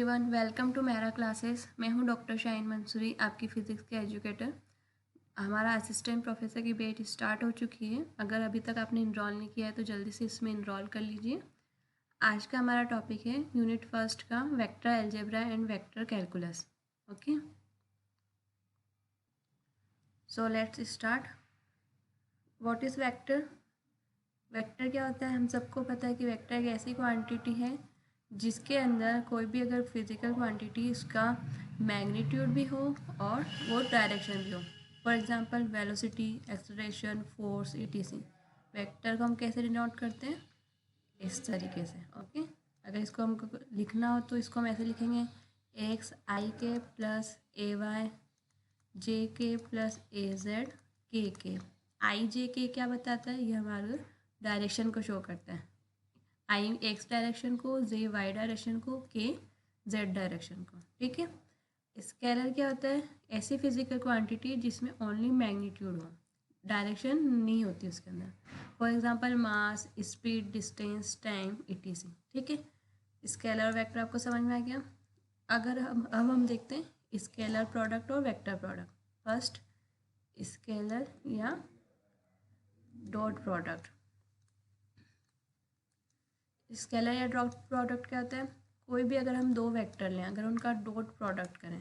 Everyone, welcome to मेरा classes. मैं हूं डॉक्टर शाहीन मंसूरी, आपकी फ़िज़िक्स के एजुकेटर। हमारा असिस्टेंट प्रोफेसर की बैच स्टार्ट हो चुकी है। अगर अभी तक आपने इनरोल नहीं किया है तो जल्दी से इसमें इनरोल कर लीजिए। आज का हमारा टॉपिक है यूनिट फर्स्ट का vector algebra and vector calculus. Okay, so let's start. What is vector? Vector क्या होता है? हम सबको पता है कि वेक्टर एक ऐसी क्वांटिटी है जिसके अंदर कोई भी अगर फिजिकल क्वांटिटी उसका मैग्नीट्यूड भी हो और वो डायरेक्शन भी हो। For example velocity, acceleration, force, etc। Vector को हम कैसे डिनोट करते हैं? इस तरीके से। ओके, अगर इसको हमको लिखना हो तो इसको हम ऐसे लिखेंगे एक्स आई के प्लस ए वाई जे के प्लस ए जेड के। आई जे के क्या बताता है? ये हमारे डायरेक्शन को शो करता है। आई एक्स डायरेक्शन को, जे वाई डायरेक्शन को, के जेड डायरेक्शन को। ठीक है। स्केलर क्या होता है? ऐसी फिजिकल क्वांटिटी जिसमें ओनली मैग्नीट्यूड हो, डायरेक्शन नहीं होती उसके अंदर। For example mass, speed, distance, time, etc। ठीक है। स्केलर और वेक्टर आपको समझ में आ गया। अगर हम देखते हैं स्केलर प्रोडक्ट और वेक्टर प्रोडक्ट। फर्स्ट स्केलर या डॉट प्रोडक्ट। स्केलर या डॉट प्रोडक्ट क्या होता है? कोई भी अगर हम दो वेक्टर लें, अगर उनका डॉट प्रोडक्ट करें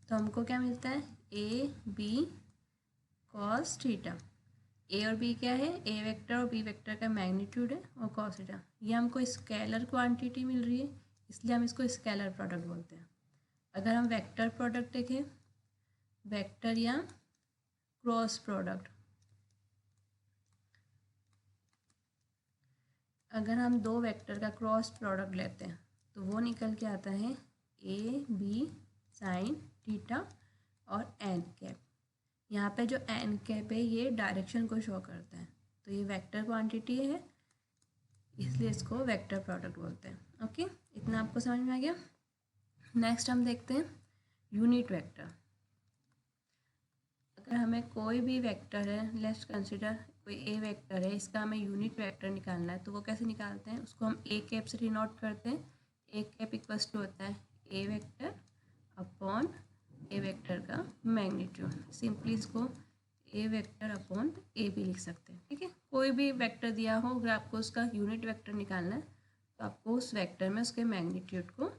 तो हमको क्या मिलता है? A B cos theta. A और बी क्या है? ए वेक्टर और बी वेक्टर का मैग्नीट्यूड है और कॉस थीटा। ये हमको स्केलर क्वांटिटी मिल रही है, इसलिए हम इसको स्केलर प्रोडक्ट बोलते हैं। अगर हम वेक्टर प्रोडक्ट देखें, वेक्टर या क्रॉस प्रोडक्ट, अगर हम दो वेक्टर का क्रॉस प्रोडक्ट लेते हैं तो वो निकल के आता है ए बी साइन थीटा और एन कैप। यहाँ पे जो एन कैप है ये डायरेक्शन को शो करता है, तो ये वेक्टर क्वांटिटी है, इसलिए इसको वेक्टर प्रोडक्ट बोलते हैं। ओके, इतना आपको समझ में आ गया। नेक्स्ट हम देखते हैं यूनिट वेक्टर। अगर हमें कोई भी वेक्टर है, लेट्स कंसिडर कोई ए वेक्टर है, इसका हमें यूनिट वेक्टर निकालना है, तो वो कैसे निकालते हैं? उसको हम ए कैप से डिनोट करते हैं। ए कैप इक्वल्स टू होता है A vector upon A vector का मैग्नीट्यूड। सिंपली इसको ए वेक्टर अपॉन ए भी लिख सकते हैं। ठीक है, कोई भी वेक्टर दिया हो, अगर आपको उसका यूनिट वेक्टर निकालना है तो आपको उस वेक्टर में उसके मैग्नीट्यूड को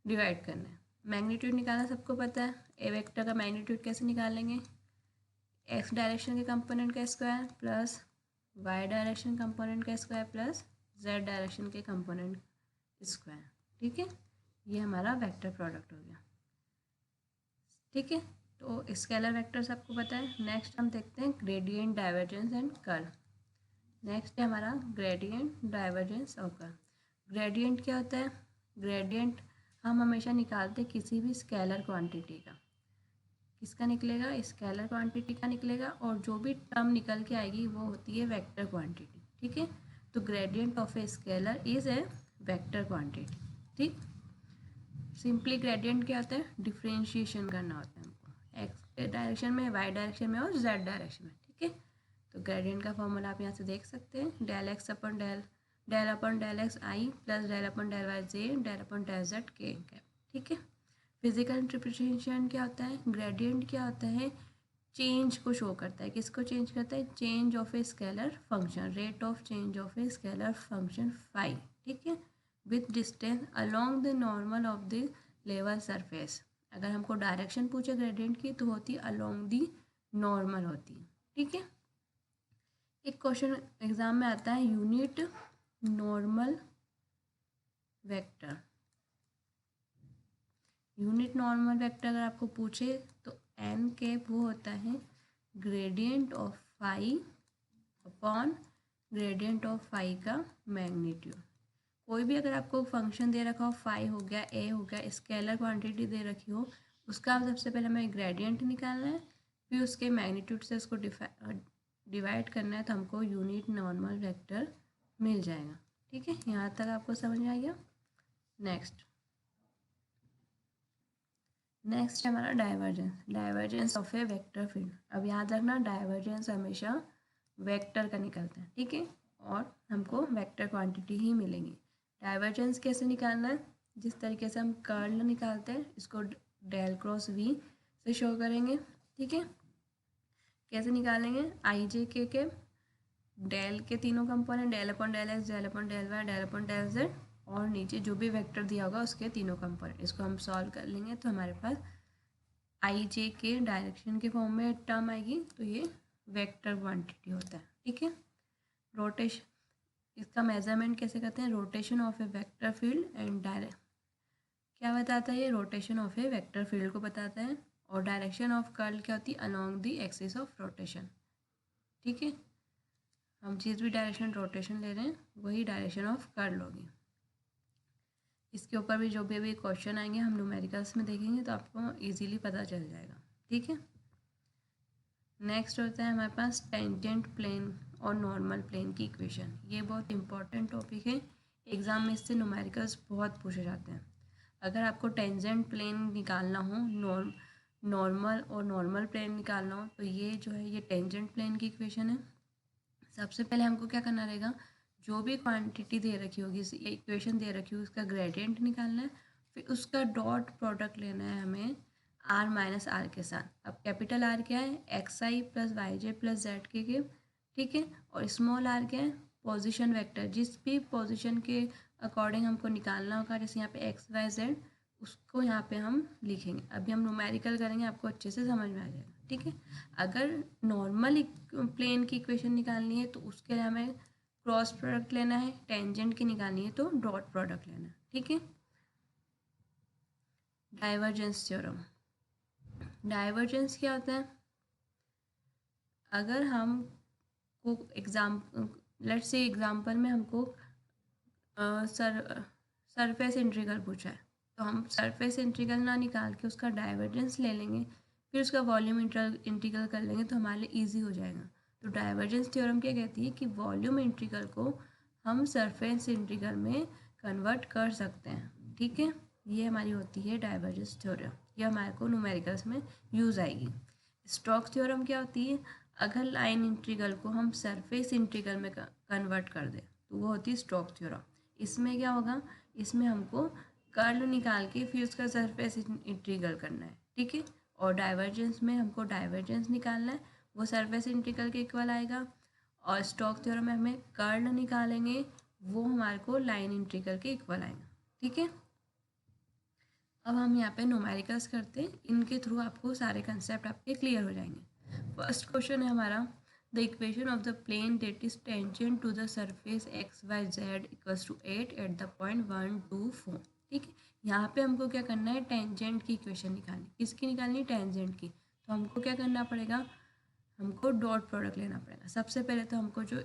डिवाइड करना है। मैग्नीट्यूड निकालना सबको पता है। ए वेक्टर का मैग्नीट्यूड कैसे निकालेंगे? एक्स डायरेक्शन के कंपोनेंट का square plus Y direction component का स्क्वायर प्लस जेड डायरेक्शन के कंपोनेंट स्क्वायर। ठीक है, ये हमारा वेक्टर प्रोडक्ट हो गया। ठीक है, तो स्केलर वेक्टर्स आपको पता है। नेक्स्ट हम देखते हैं gradient, divergence and curl. Next है हमारा ग्रेडियंट, डाइवर्जेंस और कर्ल। ग्रेडियंट क्या होता है? ग्रेडियंट हम हमेशा निकालते हैं किसी भी स्केलर क्वांटिटी का। किसका निकलेगा? स्केलर क्वांटिटी का निकलेगा, और जो भी टर्म निकल के आएगी वो होती है वेक्टर क्वांटिटी। ठीक है, तो gradient of a scalar is a vector quantity. ठीक, सिंपली ग्रेडियंट क्या होता है? डिफ्रेंशिएशन करना होता है हमको, एक्स डायरेक्शन में, वाई डायरेक्शन में और जेड डायरेक्शन में। ठीक है, तो ग्रेडियंट का फॉर्मूला आप यहाँ से देख सकते हैं, del x upon del X I plus del upon del Y J del upon del Z K. ठीक है, फिजिकल इंटरप्रिटेशन क्या होता है? ग्रेडियंट क्या होता है? चेंज को शो करता है। किसको चेंज करता है? Change of a scalar function, rate of change of a scalar function phi. ठीक है, with distance along the normal of the level surface. अगर हमको डायरेक्शन पूछे ग्रेडियंट की तो होती है अलोंग द नॉर्मल होती है। ठीक है, एक क्वेश्चन एग्जाम में आता है unit normal vector. Unit normal vector अगर आपको पूछे तो एन कैप वो होता है gradient of phi upon gradient of phi का मैग्नीट्यूड। कोई भी अगर आपको फंक्शन दे रखा हो, फाई हो गया, ए हो गया, स्केलर क्वांटिटी दे रखी हो, उसका सबसे पहले हमें ग्रेडियंट निकालना है, फिर उसके मैग्नीट्यूड से उसको डिवाइड करना है, तो हमको यूनिट नॉर्मल वेक्टर मिल जाएगा। ठीक है, यहाँ तक आपको समझ में आ गया। नेक्स्ट हमारा divergence, divergence of A vector field. अब याद रखना, डाइवर्जेंस हमेशा वेक्टर का निकलता है। ठीक है, और हमको वेक्टर क्वांटिटी ही मिलेंगी। डाइवर्जेंस कैसे निकालना है? जिस तरीके से हम कर्ल निकालते हैं इसको डेल क्रॉस वी से शो करेंगे। ठीक है, कैसे निकालेंगे? आई जे के डेल के तीनों component, del upon del X, del upon del Y, del upon del Z, और नीचे जो भी वेक्टर दिया होगा उसके तीनों कंपोनेंट, इसको हम सॉल्व कर लेंगे तो हमारे पास आई जे के डायरेक्शन के फॉर्म में टर्म आएगी, तो ये वेक्टर क्वांटिटी होता है। ठीक है, रोटेशन, इसका मेजरमेंट कैसे करते हैं? Rotation of A vector field and direct, क्या बताता है ये? Rotation of A vector field को बताता है। और डायरेक्शन ऑफ कर्ल क्या होती है? Along the axis of rotation. ठीक है, हम जिस भी डायरेक्शन रोटेशन ले रहे हैं वही डायरेक्शन ऑफ कर्ल होगी। इसके ऊपर भी जो भी अभी क्वेश्चन आएंगे हम न्यूमेरिकल्स में देखेंगे तो आपको इजीली पता चल जाएगा। ठीक है, नेक्स्ट होता है हमारे पास टेंजेंट प्लेन और नॉर्मल प्लेन की इक्वेशन। ये बहुत इंपॉर्टेंट टॉपिक है, एग्जाम में इससे न्यूमेरिकल्स बहुत पूछे जाते हैं। अगर आपको टेंजेंट प्लेन निकालना हो, नॉर्मल और नॉर्मल प्लेन निकालना हो, तो ये जो है ये टेंजेंट प्लेन की इक्वेशन है। सबसे पहले हमको क्या करना रहेगा? जो भी क्वांटिटी दे रखी होगी, इक्वेशन दे रखी होगी, उसका ग्रेडियंट निकालना है, फिर उसका डॉट प्रोडक्ट लेना है हमें आर माइनस आर के साथ। अब कैपिटल आर क्या है? X I plus Y J plus Z K. ठीक है, और स्मॉल आर क्या है? पोजीशन वेक्टर, जिस भी पोजीशन के अकॉर्डिंग हमको निकालना होगा, जैसे यहाँ पे एक्स वाई जेड, उसको यहाँ पे हम लिखेंगे। अभी हम न्यूमेरिकल करेंगे, आपको अच्छे से समझ में आ जाएगा। ठीक है, अगर नॉर्मल प्लेन की इक्वेशन निकालनी है तो उसके लिए हमें क्रॉस प्रोडक्ट लेना है, टेंजेंट की निकालनी है तो डॉट प्रोडक्ट लेना है। ठीक है, डाइवर्जेंस थ्योरम। डाइवर्जेंस क्या होता है? अगर हम को लेट्स से एग्जाम्पल में हमको सरफेस इंटीग्रल पूछा है, तो हम सरफेस इंटीग्रल ना निकाल के उसका डाइवर्जेंस ले लेंगे, फिर उसका वॉल्यूम इंटीग्रल कर लेंगे तो हमारे लिए ईजी हो जाएगा। तो डाइवर्जेंस थ्योरम क्या कहती है कि वॉल्यूम इंटीग्रल को हम सरफेस इंटीग्रल में कन्वर्ट कर सकते हैं। ठीक है, ये हमारी होती है डाइवर्जेंस थ्योरम, ये हमारे को न्यूमेरिकल्स में यूज़ आएगी। स्टोक्स थ्योरम क्या होती है? अगर लाइन इंटीग्रल को हम सरफेस इंटीग्रल में कन्वर्ट कर दें तो वो होती है स्टोक्स थ्योरम। इसमें क्या होगा? इसमें हमको कर्ल निकाल के फिर उसका सरफेस इंटीग्रल करना है। ठीक है, और डाइवर्जेंस में हमको डाइवर्जेंस निकालना है, वो सरफेस इंटीग्रल के इक्वल आएगा। और स्टोक्स थ्योरम में हमें कर्ल निकालेंगे, वो हमारे को लाइन इंटीग्रल के इक्वल आएगा। ठीक है, अब हम यहाँ पे न्यूमेरिकल्स करते हैं, इनके थ्रू आपको सारे कंसेप्ट आपके क्लियर हो जाएंगे। फर्स्ट क्वेश्चन है हमारा, the equation of the plane that is tangent to the surface X Y Z equals to 8 at the point 1 2 4। ठीक है, यहाँ पे हमको क्या करना है? टेंजेंट की इक्वेशन निकालनी। किसकी निकालनी? टेंजेंट की। तो हमको क्या करना पड़ेगा? हमको डॉट प्रोडक्ट लेना पड़ेगा। सबसे पहले तो हमको जो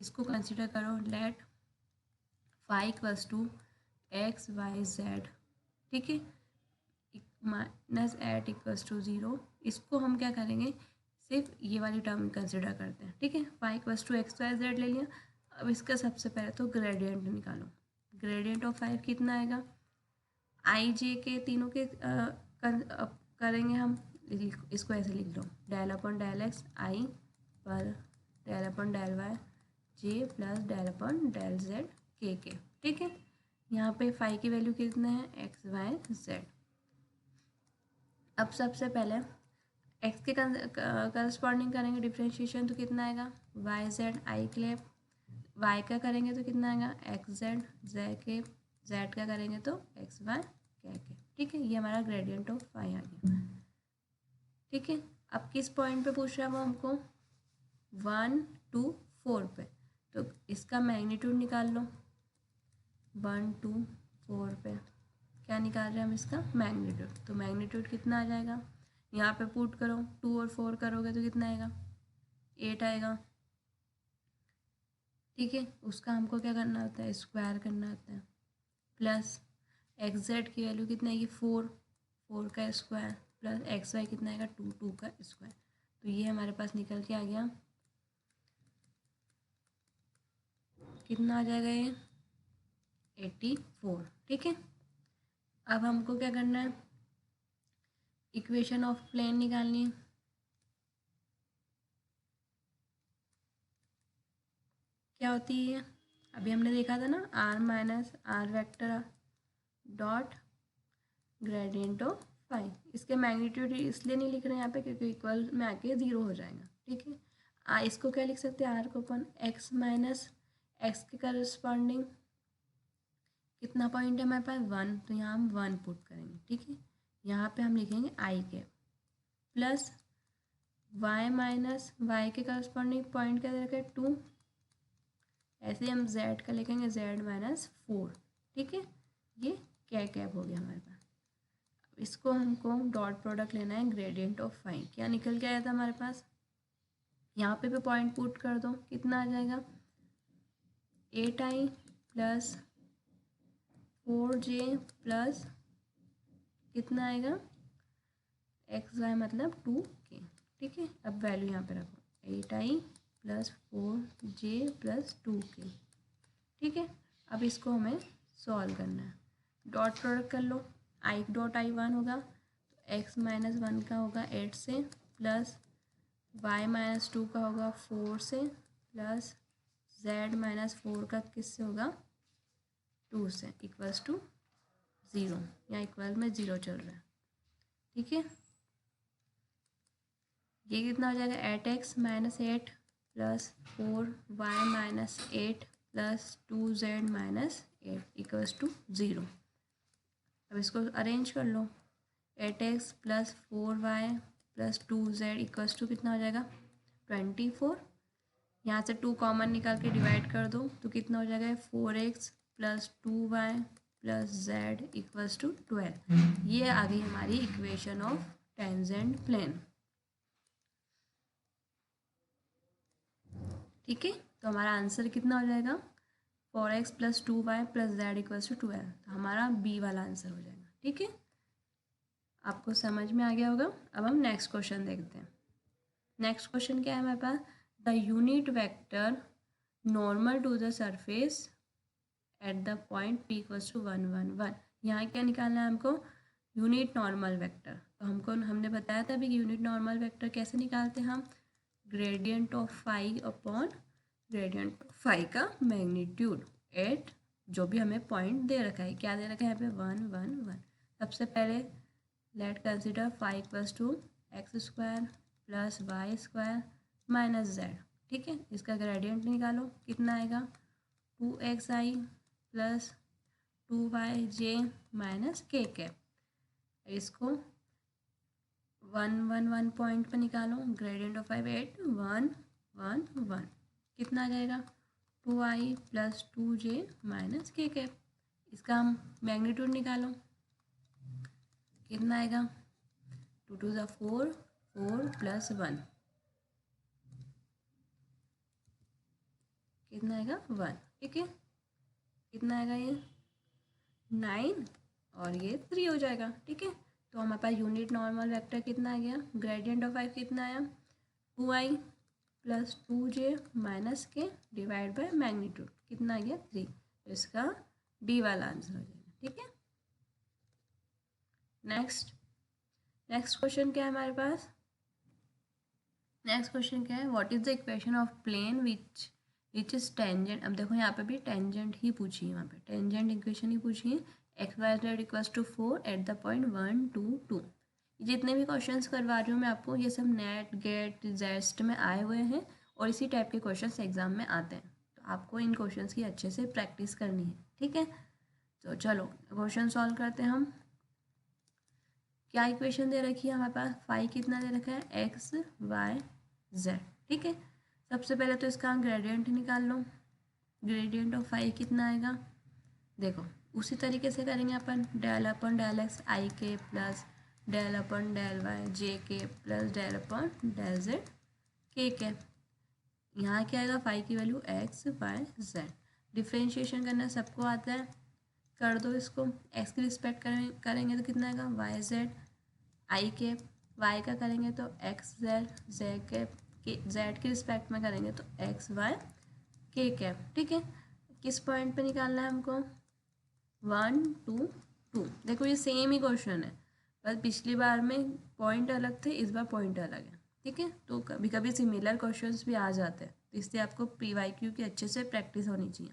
इसको कंसिडर करो, let phi equals to X Y Z. ठीक है, माइनस एट इक्वल्स टू 0। इसको हम क्या करेंगे? सिर्फ ये वाली टर्म कंसिडर करते हैं। ठीक है, five equals to X Y Z ले लिया। अब इसका सबसे पहले तो ग्रेडियंट निकालो। ग्रेडियंट ऑफ 5 कितना आएगा? आई जे के तीनों के करेंगे हम, इसको ऐसे लिख लो, del upon del X I पर del upon del Y J plus del upon del Z K. ठीक है, यहाँ पे 5 की वैल्यू कितना है? X Y Z. अब सबसे पहले एक्स के करस्पॉन्डिंग करेंगे डिफ्रेंशिएशन, तो कितना आएगा? वाई जेड आई के लिए वाई का करेंगे तो कितना आएगा? एक्स जेड जेड के, जेड का करेंगे तो एक्स वाई के। ठीक है, ये हमारा ग्रेडियंट ऑफ वाई आ गया। ठीक है, अब किस पॉइंट पे पूछ रहा है वो हमको? 1 2 4 पे, तो इसका मैग्नीट्यूड निकाल लो। 1 2 4 पे क्या निकाल रहे हैं हम? इसका मैग्नीट्यूड। तो मैग्नीट्यूड कितना आ जाएगा? यहाँ पे पुट करो, 2 और 4 करोगे तो कितना आएगा? 8 आएगा। ठीक है, उसका हमको क्या करना होता है? स्क्वायर करना होता है। प्लस एक्स जेड की वैल्यू कितना आएगी? 4, 4 का स्क्वायर प्लस एक्स वाई कितना आएगा? 2, 2 का स्क्वायर। तो ये हमारे पास निकल के आ गया, कितना आ जाएगा ये? 84। ठीक है, अब हमको क्या करना है? इक्वेशन ऑफ प्लेन निकालनी है। क्या होती है? अभी हमने देखा था ना, R minus R vector dot gradient of phi. इसके मैग्नीट्यूड इसलिए नहीं लिख रहे हैं यहाँ पे क्योंकि इक्वल में आके 0 हो जाएगा, ठीक है। इसको क्या लिख सकते हैं, आर को अपन एक्स माइनस एक्स के करस्पॉन्डिंग कितना पॉइंट है हमारे पास 1, तो यहाँ हम 1 पुट करेंगे, ठीक है। यहाँ पे हम लिखेंगे आई के प्लस वाई माइनस वाई के करस्पॉन्डिंग पॉइंट क्या रखें 2, ऐसे ही हम z का लिखेंगे z माइनस 4, ठीक है। ये क्या कैप हो गया हमारे पास। इसको हमको डॉट प्रोडक्ट लेना है ग्रेडियंट ऑफ फाई। क्या निकल के आया था हमारे पास, यहाँ पे पॉइंट पुट कर दो, कितना आ जाएगा 8i प्लस 4j प्लस कितना आएगा एक्स वाई मतलब 2k, ठीक है। अब वैल्यू यहाँ पे रखो 8i plus 4j plus 2k, ठीक है। अब इसको हमें सॉल्व करना है, डॉट प्रोडक्ट कर लो, आई डॉट आई 1 होगा तो एक्स माइनस 1 का होगा 8 से प्लस वाई माइनस 2 का होगा 4 से प्लस z माइनस 4 का किससे होगा 2 से इक्वल्स टू 0, या इक्वल में 0 चल रहा है, ठीक है। ये कितना हो जाएगा 8x minus 8 plus 4y minus 8 plus 2z minus 8 equals to 0। अब इसको अरेंज कर लो, 8x plus 4y plus 2z equals to कितना हो जाएगा 24। यहाँ से 2 कॉमन निकाल के डिवाइड कर दो तो कितना हो जाएगा 4x plus 2y plus z equals to 12। ये आ गई हमारी इक्वेशन ऑफ टेंजेंट प्लेन, ठीक है। तो हमारा आंसर कितना हो जाएगा 4x plus 2y plus z equals to 12, तो हमारा बी वाला आंसर हो जाएगा, ठीक है। आपको समझ में आ गया होगा। अब हम नेक्स्ट क्वेश्चन देखते हैं। नेक्स्ट क्वेश्चन क्या है हमारे पास, the unit vector normal to the surface at the point p equals to 1 1 1। यहाँ क्या निकालना है हमको, यूनिट नॉर्मल वेक्टर। तो हमने बताया था अभी यूनिट नॉर्मल वेक्टर कैसे निकालते हैं हम, gradient of phi upon gradient of phi का मैग्नीट्यूड एट जो भी हमें पॉइंट दे रखा है, क्या दे रखा है यहाँ पे 1 1 1। सबसे पहले let consider phi equals to X square plus Y square minus Z, ठीक है। इसका ग्रेडियंट निकालो, कितना आएगा 2xi plus 2yj minus k cap. इसको 1 1 1 पॉइंट पर निकालो, ग्रेडियंट ऑफ 5 8 1 1 1 कितना आ जाएगा 2i plus 2j minus k cap. इसका हम मैग्नीट्यूड निकालो, कितना आएगा 2 2 4 4 प्लस 1 कितना आएगा 1, ठीक है। कितना आएगा ये 9 और ये 3 हो जाएगा, ठीक है। तो हमारे पास यूनिट नॉर्मल वेक्टर कितना आ गया, ग्रेडियंट ऑफ 5 कितना आया 2i plus 2j minus k divide by magnitude कितना आ गया 3। तो इसका डी वाला आंसर हो जाएगा, ठीक है। नेक्स्ट क्वेश्चन क्या है हमारे पास, नेक्स्ट क्वेश्चन क्या है, what is the equation of plane which is tangent. अब देखो यहाँ पे भी टेंजेंट ही पूछी है, यहाँ पे टेंजेंट इक्वेशन ही पूछी है, X Y Z equals to 4 at the point 1 2 2। जितने भी क्वेश्चंस करवा रही हूँ मैं आपको, ये सब नेट गेट जेस्ट में आए हुए हैं और इसी टाइप के क्वेश्चंस एग्जाम में आते हैं, तो आपको इन क्वेश्चंस की अच्छे से प्रैक्टिस करनी है, ठीक है। तो चलो क्वेश्चन सॉल्व करते हैं हम। क्या इक्वेशन दे रखी है हमारे पास, फाई कितना दे रखा है एक्स वाई जेड, ठीक है। सबसे पहले तो इसका ग्रेडियंट निकाल लो, ग्रेडियंट ऑफ फाई कितना आएगा, देखो उसी तरीके से करेंगे अपन, del upon del X I के plus del upon del Y J के plus del upon del Z K के। यहाँ क्या आएगा फाई की value X Y Z, differentiation करना सबको आता है, कर दो इसको, एक्स की रिस्पेक्ट करेंगे तो कितना आएगा Y Z I cap, Y का करेंगे तो X Z J cap, Z की रिस्पेक्ट में करेंगे तो एक्स वाई के कैप, ठीक है। किस पॉइंट पे निकालना है हमको 1 2 2। देखो ये सेम ही क्वेश्चन है, बस पिछली बार में पॉइंट अलग थे, इस बार पॉइंट अलग है, ठीक है। तो कभी कभी सिमिलर क्वेश्चंस भी आ जाते हैं, तो इसलिए आपको PYQ की अच्छे से प्रैक्टिस होनी चाहिए।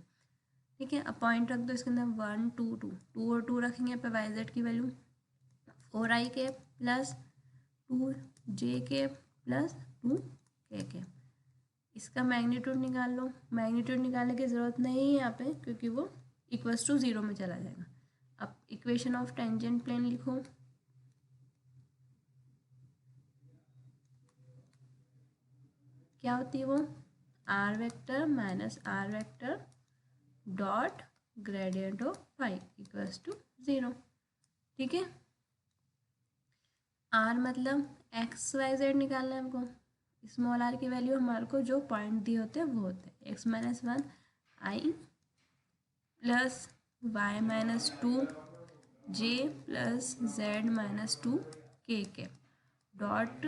ठीक है। अब पॉइंट रख दो इसके अंदर 1 2 2 2 और 2 रखेंगे पे वाई जेड की value 4i cap plus 2j cap plus 2k cap. इसका मैग्नीट्यूड निकाल लो। मैग्नीट्यूड निकालने की ज़रूरत नहीं है यहाँ पे क्योंकि वो इक्वल्स टू 0 में चला जाएगा। अब इक्वेशन ऑफ टेंजेंट प्लेन लिखो। क्या होती है वो? R vector minus R vector dot gradient of phi equals to 0। ठीक है। आर मतलब एक्स वाई जेड निकालना है हमको। स्मॉल आर की वैल्यू हमारे को जो पॉइंट दिए होते हैं वो होते हैं X minus 1 I plus Y minus 2 J plus Z minus 2 K dot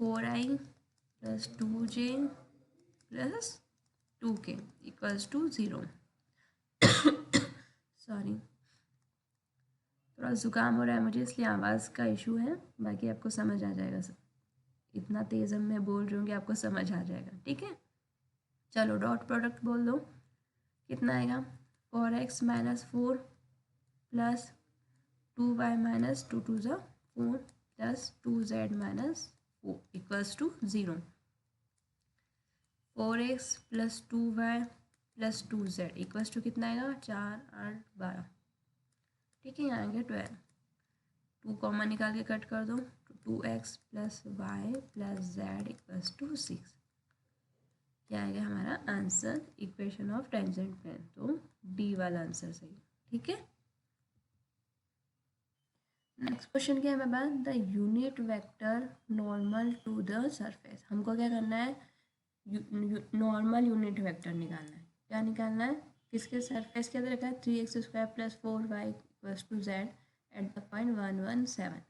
4i plus 2j plus 2k equals to 0। Sorry, थोड़ा ज़ुकाम हो रहा है मुझे इसलिए आवाज़ का इशू है, बाकी आपको समझ आ जाएगा सब। इतना तेज़ मैं बोल रही हूँ कि आपको समझ आ जाएगा। ठीक है, चलो डॉट प्रोडक्ट बोल दो। कितना आएगा? 4x minus 4 plus 2y minus 2 2 ज़ा 4 plus 2z minus 4 equals to 0। 4x plus 2y plus 2z equals to कितना आएगा? 4 8 12। ठीक है, यहाँ आएंगे 12। 2 कॉमन निकाल के कट कर दो तो 2x plus Y plus Z equals to 6। क्या आएगा हमारा answer? Equation of tangent plane. तो डी वाला आंसर सही। ठीक है, नेक्स्ट क्वेश्चन क्या है मेरे पास? The unit vector normal to the surface. हमको क्या करना है? नॉर्मल यूनिट वेक्टर निकालना है। क्या निकालना है? किसके सरफेस के अंदर रखा है? 3x² plus 4y equals to Z at the point 1 1 7।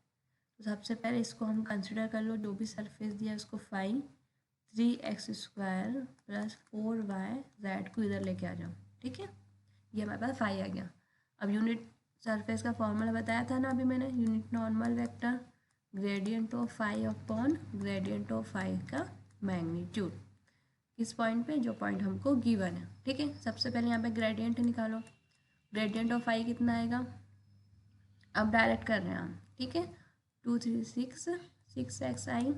तो सबसे पहले इसको हम कंसिडर कर लो, जो भी सरफेस दिया उसको phi 3x² plus 4y Z को इधर लेके आ जाओ। ठीक है, ये हमारे पास फाई आ गया। अब यूनिट सरफेस का फॉर्मूला बताया था ना अभी मैंने, unit normal vector gradient of phi upon gradient of phi का मैग्नीट्यूड। किस पॉइंट पे? जो पॉइंट हमको गिवन है। ठीक है, सबसे पहले यहाँ पे ग्रेडियंट निकालो। ग्रेडियंट ऑफ फाई कितना आएगा? अब डायरेक्ट कर रहे हैं हम। ठीक है, 2 3 6 6xi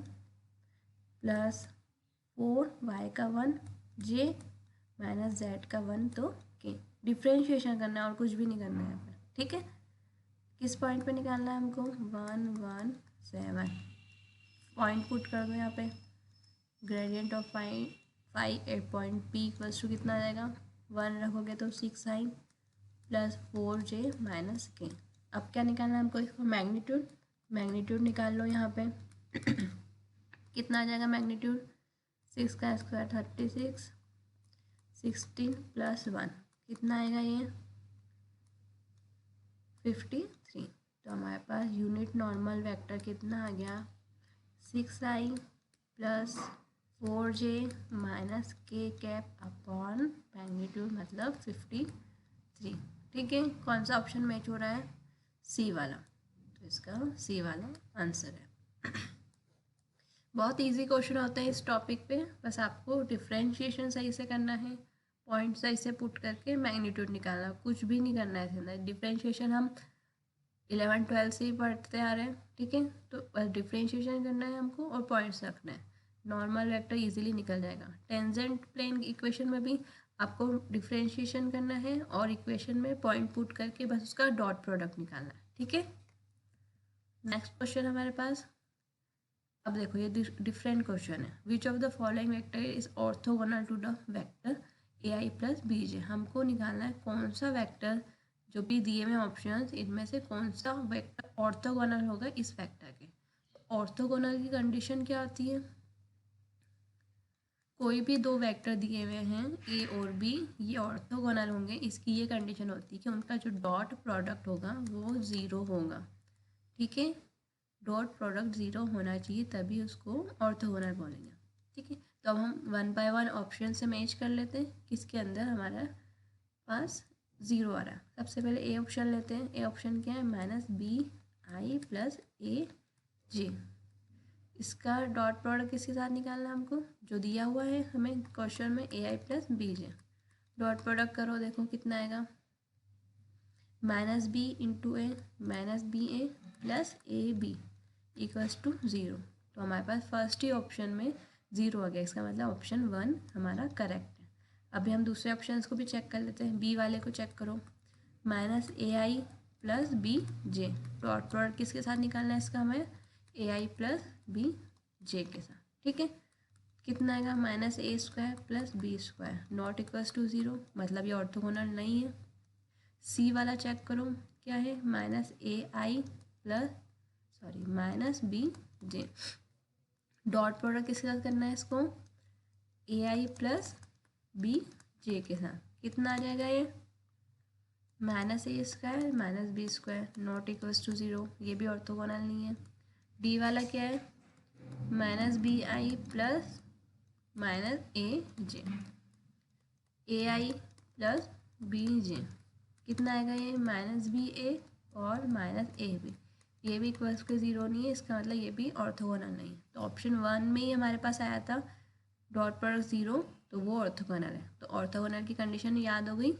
प्लस 4y का 1 j माइनस जेड का 1 तो के। डिफ्रेंशिएशन करना है और कुछ भी नहीं करना है यहाँ पर। ठीक है, किस पॉइंट पे निकालना है हमको? 1 1 7। पॉइंट पुट कर दो यहाँ पे। Gradient of phi at point P equals to कितना आ जाएगा? 1 रखोगे तो 6i प्लस 4j माइनस के। अब क्या निकालना है हमको? इसको मैग्नीट्यूड। मैग्नीट्यूड निकाल लो यहाँ पे। कितना आ जाएगा मैग्नीट्यूड? 6 का स्क्वायर 36 16 प्लस 1 कितना आएगा? ये 53। तो हमारे पास यूनिट नॉर्मल वेक्टर कितना आ गया? 6i प्लस 4j माइनस के कैप अपॉन मैग्नीट्यूड मतलब 53। ठीक है, कौन सा ऑप्शन मैच हो रहा है? सी वाला। तो इसका सी वाला आंसर है। बहुत इजी क्वेश्चन होता है इस टॉपिक पे, बस आपको डिफ्रेंशिएशन सही से करना है, पॉइंट सही से पुट करके मैग्नीट्यूड निकालना, कुछ भी नहीं करना है। डिफ्रेंशिएशन हम 11 12 से ही पढ़ते आ रहे हैं। ठीक है, तो बस डिफ्रेंशिएशन करना है हमको और पॉइंट्स रखना है। नॉर्मल वेक्टर इजीली निकल जाएगा। टेंजेंट प्लेन इक्वेशन में भी आपको डिफ्रेंशिएशन करना है और इक्वेशन में पॉइंट पुट करके बस उसका डॉट प्रोडक्ट निकालना है। ठीक है, नेक्स्ट क्वेश्चन हमारे पास। अब देखो ये डिफरेंट क्वेश्चन है। Which of the following vector is orthogonal to the vector ai plus bj। हमको निकालना है कौन सा वेक्टर, जो भी दिए हुए ऑप्शंस इनमें से कौन सा वेक्टर ऑर्थोगोनल होगा इस वेक्टर के। ऑर्थोगोनल की कंडीशन क्या होती है? कोई भी दो वेक्टर दिए हुए हैं ए और बी, ये ऑर्थोगोनल होंगे, इसकी ये कंडीशन होती है कि उनका जो डॉट प्रोडक्ट होगा वो 0 होगा। ठीक है, डॉट प्रोडक्ट 0 होना चाहिए तभी उसको ऑर्थोगोनल बोलेंगे। ठीक है, तो अब हम 1 बाय 1 ऑप्शन से मैच कर लेते हैं किसके अंदर हमारा पास 0 आ रहा है। सबसे पहले ए ऑप्शन लेते हैं। ए ऑप्शन क्या है? माइनस बी आई प्लस ए जे। इसका डॉट प्रोडक्ट किसके साथ निकालना है हमको? जो दिया हुआ है हमें क्वेश्चन में A I plus B J. Dot product करो, देखो कितना आएगा, -b into A minus B A plus A B equals to 0। तो हमारे पास फर्स्ट ही ऑप्शन में 0 आ गया, इसका मतलब ऑप्शन 1 हमारा करेक्ट है। अभी हम दूसरे ऑप्शन को भी चेक कर लेते हैं। बी वाले को चेक करो, -ai plus B J, dot product किसके साथ निकालना है इसका हमें, ai प्लस बी जे के साथ, ठीक है। कितना आएगा, -a² plus b² not equals to 0, मतलब ये ऑर्थोगोनल नहीं है। सी वाला चेक करो, क्या है, -ai प्लस -b जे, डॉट प्रोडक्ट किसके साथ करना है इसको, ai प्लस बी जे के साथ, कितना आ जाएगा ये, -a² minus b² not equals to 0, ये भी ऑर्थोगोनल नहीं है। डी वाला क्या है, -bi plus -aj, ai plus bj, कितना आएगा ये, -ba और -ab, ये भी इक्वल्स के 0 नहीं है, इसका मतलब ये भी ऑर्थोगोनल नहीं है। तो ऑप्शन 1 में ही हमारे पास आया था डॉट प्रोडक्ट 0, तो वो ऑर्थोगोनल है। तो ऑर्थोगोनल की कंडीशन याद हो गई,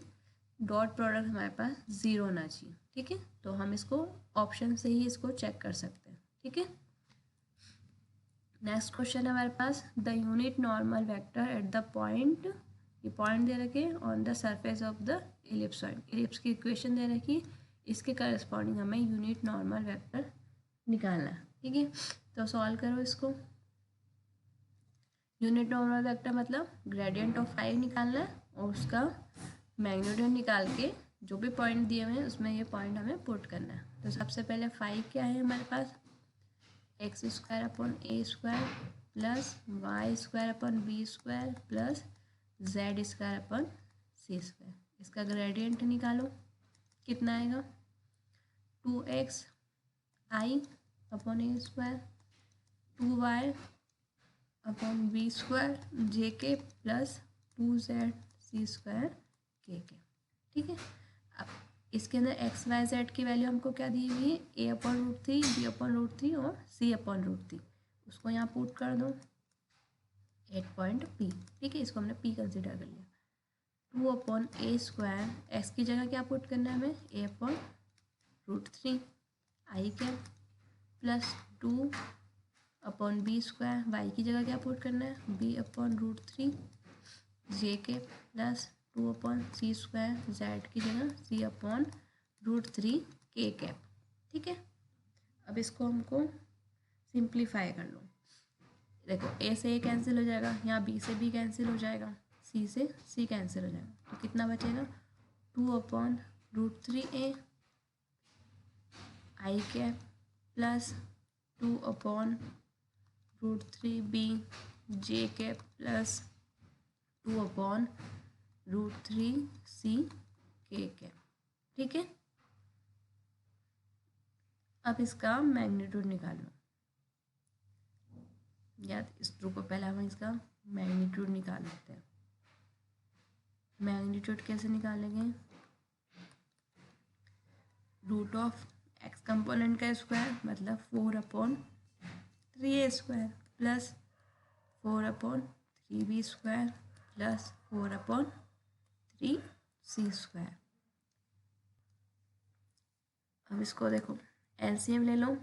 डॉट प्रोडक्ट हमारे पास 0 होना चाहिए, ठीक है। तो हम इसको ऑप्शन से ही इसको चेक कर सकते हैं, ठीक है। नेक्स्ट क्वेश्चन है हमारे पास, the unit normal vector at the point, ये पॉइंट दे रखे on the surface of the ellipsoid, ellipse की इक्वेशन दे रखी, इसके करस्पॉन्डिंग हमें यूनिट नॉर्मल वेक्टर निकालना है, ठीक है। तो सॉल्व करो इसको। यूनिट नॉर्मल वेक्टर मतलब ग्रेडियंट ऑफ फाइव निकालना है और उसका मैग्नीट्यूड निकाल के जो भी पॉइंट दिए हुए हैं उसमें ये पॉइंट हमें पुट करना है। तो सबसे पहले फाइव क्या है हमारे पास, x² upon a² plus y² upon b² plus z² upon c², इसका ग्रेडियंट निकालो, कितना आएगा, 2xi upon a², 2y upon b² जे के प्लस 2z c² के, ठीक है। अब इसके अंदर एक्स वाई जेड की वैल्यू हमको क्या दी हुई है, a/√3, b/√3 और c/√3, उसको यहाँ पुट कर दो 8.p, ठीक है, इसको हमने p कंसिडर कर लिया। 2/a², एक्स की जगह क्या पुट करना है हमें, a/√3 आई कैप प्लस 2/b², वाई की जगह क्या पुट करना है, b/√3 जे के प्लस 2/c², जेड की जगह c/√3 के कैप, ठीक है। अब इसको हमको सिंप्लीफाई कर लो, देखो a से a कैंसिल हो जाएगा, यहाँ b से b कैंसिल हो जाएगा, c से c कैंसिल हो जाएगा, तो कितना बचेगा, 2/√3a आई कैप प्लस 2/√3b जे कैप प्लस 2/√3c के कैप, ठीक है। अब इसका मैग्नीट्यूड निकालो, याद इस को पहले हम इसका मैग्नीट्यूड निकाल लेते हैं। मैग्नीट्यूड कैसे निकालेंगे, √ऑफ x कंपोनेंट का स्क्वायर मतलब 4/3a² plus 4/3b² plus 4/3c²। अब इसको देखो एलसीएम ले लो,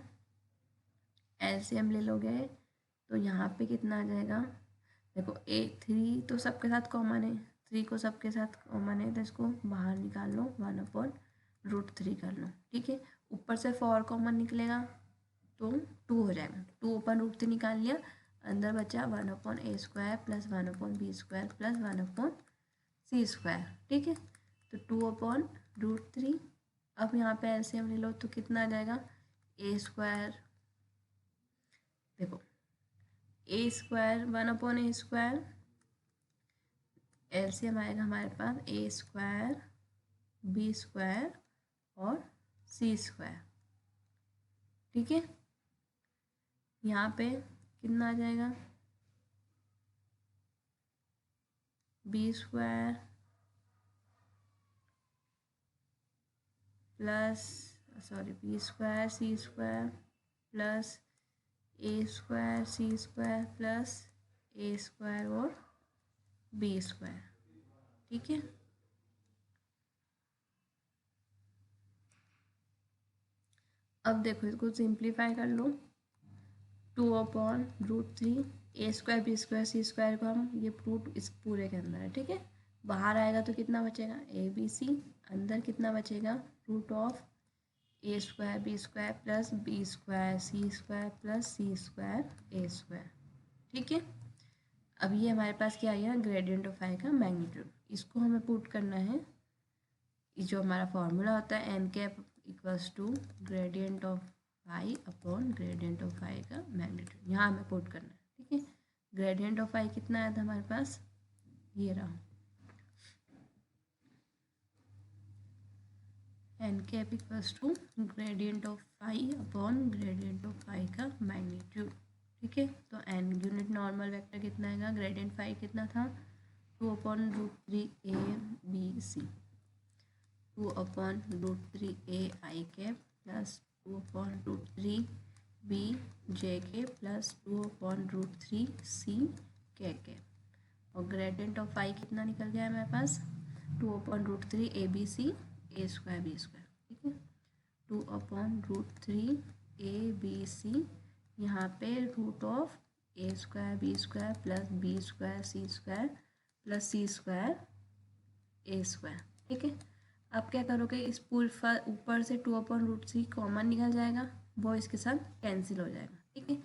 एलसीएम ले लोगे तो यहाँ पे कितना आ जाएगा, देखो 3 तो सबके साथ कॉमन है, 3 को सबके साथ कॉमन है तो इसको बाहर निकाल लो, 1/√3 कर लो, ठीक है। ऊपर से 4 कॉमन निकलेगा तो 2 हो जाएगा, 2/√3 निकाल लिया, अंदर बचा 1/a² plus 1/b² plus 1/c², ठीक है। तो 2/√3, अब यहाँ पे एलसीएम ले लो तो कितना आ जाएगा, a², देखो a², 1/a², एलसीएम आएगा हमारे पास a², b² और c², ठीक है। यहाँ पे कितना आ जाएगा, b² plus b² c² plus a² c² plus a² और b², ठीक है। अब देखो इसको सिंप्लीफाई कर लो, 2/√3 ए square B square C square को हम ये रूट इस पूरे के अंदर है, ठीक है। बाहर आएगा तो कितना बचेगा, ए बी सी, अंदर कितना बचेगा, root of A square B square plus B square C square plus C square A square, ठीक है। अब ये हमारे पास क्या आ गया, ग्रेडियंट ऑफ फाई का मैग्नीट्यूड। इसको हमें पुट करना है, जो हमारा फॉर्मूला होता है N cap equals to gradient of phi upon gradient of phi का मैग्नीट्यूड, यहाँ हमें पुट करना है, ठीक है। ग्रेडियंट ऑफ फाई कितना आया था हमारे पास, ये रहा, N cap equals to gradient of phi upon gradient of phi का मैग्नीट्यूड, ठीक है। तो एन यूनिट नॉर्मल वेक्टर कितना आएगा, ग्रेडियंट फाई कितना था, 2/√3 A B C, 2/√3 A I cap plus 2/√3 B J के प्लस 2/√3 सी के कैप, और ग्रेडियंट ऑफ फाई कितना निकल गया है हमारे पास, 2/√3 A B C A square B square, ठीक है। 2/√3 ए बी सी, यहाँ पे root of A square B square plus B square C square plus C square A square, ठीक है। अब क्या करोगे, इस पूल ऊपर से 2/√3 कॉमन निकल जाएगा, वो इसके साथ कैंसिल हो जाएगा, ठीक है।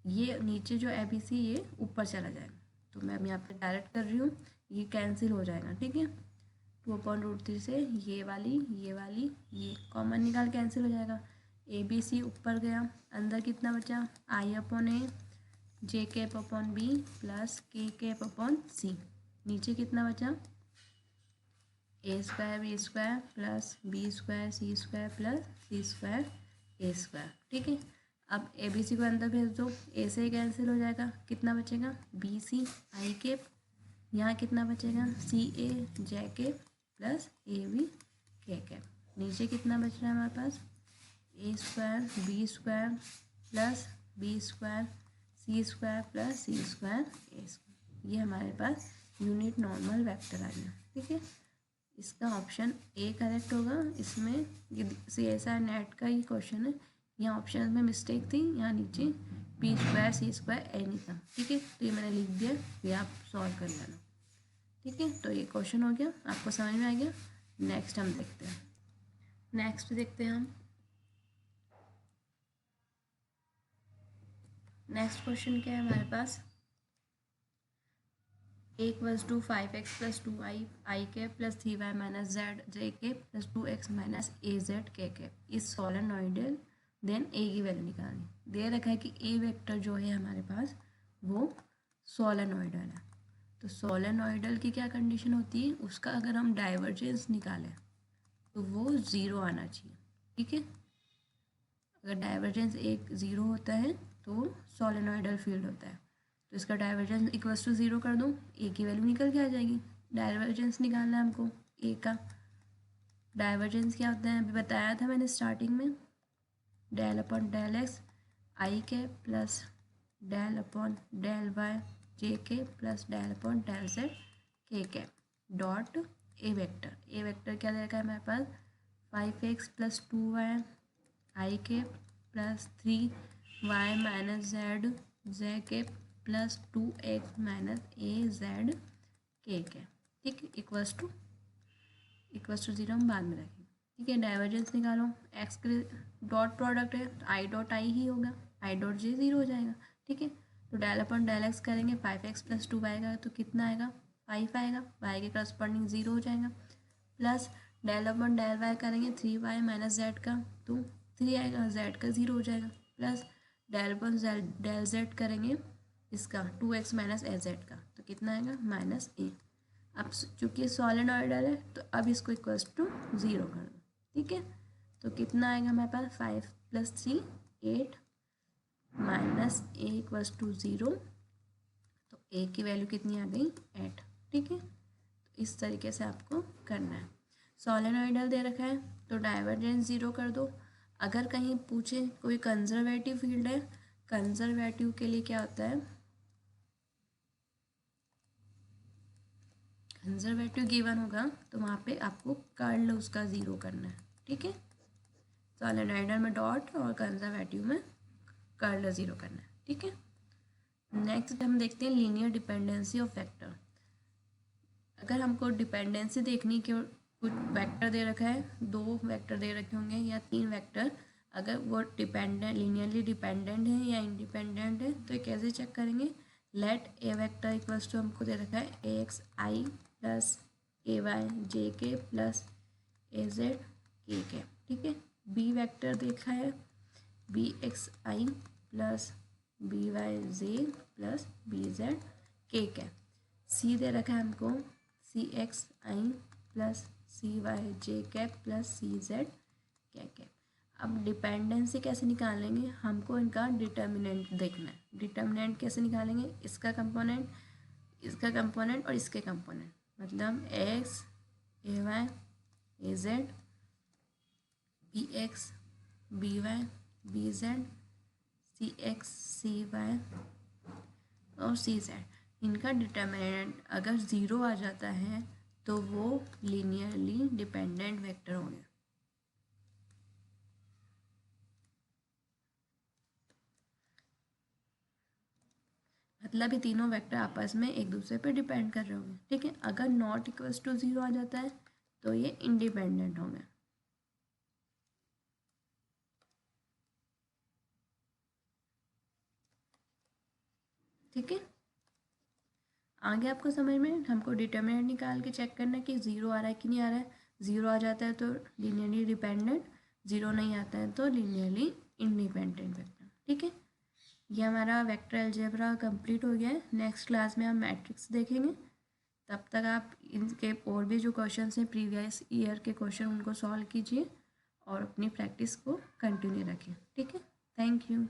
ये नीचे जो ए बी सी ये ऊपर चला जाएगा, तो मैं यहाँ पे डायरेक्ट कर रही हूँ, ये कैंसिल हो जाएगा, ठीक है। 2/√3 से ये कॉमन निकाल कैंसिल हो जाएगा, ए बी सी ऊपर गया, अंदर कितना बचा, I upon A J cap upon B plus K cap upon C, नीचे कितना बचा, A square B square plus B square C square plus C square A square, ठीक है। अब ए बी सी को अंदर भेज दो, ए से कैंसिल हो जाएगा, कितना बचेगा, बी सी आई कैप, यहाँ कितना बचेगा, C A J cap plus A B K cap, नीचे कितना बच रहा है हमारे पास, A square B square plus B square C square plus C square A square, ये हमारे पास यूनिट नॉर्मल वेक्टर आ गया, ठीक है। इसका ऑप्शन ए करेक्ट होगा। इसमें ये सी एस आर नेट का ही क्वेश्चन है, यहाँ ऑप्शन में मिस्टेक थी, यहाँ नीचे बी स्क्वायर सी स्क्वायर ए नहीं था, ठीक है। तो ये मैंने लिख दिया, ये आप सॉल्व कर लेना, ठीक है। तो ये क्वेश्चन हो गया, आपको समझ में आ गया। नेक्स्ट हम देखते हैं, नेक्स्ट देखते हैं हम नेक्स्ट क्वेश्चन क्या है हमारे पास, a equals to 5x plus 2i के plus 3y minus Z J के प्लस 2x माइनस ए जेड के इस सोलेनोइडल, देन a की वैल्यू निकालनी। दे रखा है कि a वेक्टर जो है हमारे पास वो सोलेनोइडल है, तो सोलेनोइडल की क्या कंडीशन होती है, उसका अगर हम डाइवर्जेंस निकालें तो वो ज़ीरो आना चाहिए, ठीक है। अगर डाइवर्जेंस एक ज़ीरो होता है तो सोलेनोइडल फील्ड होता है, तो इसका डाइवर्जेंस इक्वल्स टू ज़ीरो कर दो, ए की वैल्यू निकल के आ जाएगी। डाइवर्जेंस निकालना है हमको ए का, डाइवर्जेंस क्या होता है अभी बताया था मैंने स्टार्टिंग में, del upon del X I के plus del upon del Y J के plus del upon del Z K dot A vector क्या दे रखा है हमारे पास, 5x प्लस 2y आई के plus 3y minus Z J के प्लस 2x माइनस ए Z K, ठीक है, इक्वल्स टू ज़ीरो हम बाद में रखेंगे, ठीक है। डाइवर्जेंस निकालो, एक्स के डॉट प्रोडक्ट है तो आई डॉट आई ही होगा, आई डॉट जे ज़ीरो हो जाएगा, ठीक है। तो डेल अपॉन डेल एक्स करेंगे, 5x प्लस 2y आएगा तो कितना आएगा, 5 आएगा, y के करस्पॉन्डिंग ज़ीरो हो जाएगा, plus del upon del Y करेंगे 3y माइनस जेड का तो 3 आएगा, जेड का ज़ीरो हो जाएगा, plus del upon del Z करेंगे इसका 2x माइनस ए जेड का तो कितना आएगा, माइनस ए। अब चूँकि सोलेनोइडल है तो अब इसको इक्वल्स टू ज़ीरो कर दो, ठीक है। तो कितना आएगा हमारे पास, 5 plus 3 8 minus A equals to zero, तो ए की वैल्यू कितनी आ गई, 8, ठीक है। तो इस तरीके से आपको करना है। सोलेनोइडल दे रखा है तो डाइवर्जेंस ज़ीरो कर दो। अगर कहीं पूछे कोई कंजर्वेटिव फील्ड है, कंजर्वेटिव के लिए क्या होता है, कंजर्वेटिव गिवन होगा तो वहाँ पे आपको कर्ल उसका ज़ीरो करना है, ठीक है। सॉलिनॉइडल में डॉट और कंजर्वेटिव में कर्ल 0 करना है, ठीक है। नेक्स्ट हम देखते हैं लीनियर डिपेंडेंसी ऑफ वेक्टर। अगर हमको डिपेंडेंसी देखनी कि कुछ वेक्टर दे रखा है, 2 वेक्टर दे रखे होंगे या 3 वेक्टर, अगर वो डिपेंडेंट लीनियरली डिपेंडेंट है या इंडिपेंडेंट है तो ये कैसे चेक करेंगे। Let A vector equals to हमको दे रखा है A X I plus A Y J के प्लस ए जेड के के, ठीक है। बी वेक्टर देखा है B x I plus B Y J plus B Z K के। सी दे रखा है हमको सी x I plus C Y J cap plus C Z के कैप। अब डिपेंडेंसी कैसे निकालेंगे, हमको इनका डिटर्मिनेंट देखना है। डिटर्मिनेंट कैसे निकालेंगे, इसका कंपोनेंट और इसके कंपोनेंट, मतलब X A Y A Z B X B Y B Z C X C Y और सी जेड। इनका डिटर्मिनेंट अगर 0 आ जाता है तो वो लीनियरली डिपेंडेंट वेक्टर हो गया। मतलब ये तीनों वेक्टर आपस में एक दूसरे पे डिपेंड कर रहे होंगे, ठीक है। अगर नॉट इक्वल्स टू 0 आ जाता है तो ये इंडिपेंडेंट होंगे, ठीक है। आगे आपको समझ में, हमको डिटर्मिनेंट निकाल के चेक करना है कि 0 आ रहा है कि नहीं आ रहा है। 0 आ जाता है तो लीनियरली डिपेंडेंट, 0 नहीं आता है तो लीनियरली इंडिपेंडेंट वेक्टर, ठीक है। ये हमारा वेक्टर अलजेब्रा कंप्लीट हो गया है। नेक्स्ट क्लास में हम मैट्रिक्स देखेंगे। तब तक आप इनके और भी जो क्वेश्चन हैं प्रीवियस ईयर के क्वेश्चन उनको सॉल्व कीजिए और अपनी प्रैक्टिस को कंटिन्यू रखें, ठीक है। Thank you.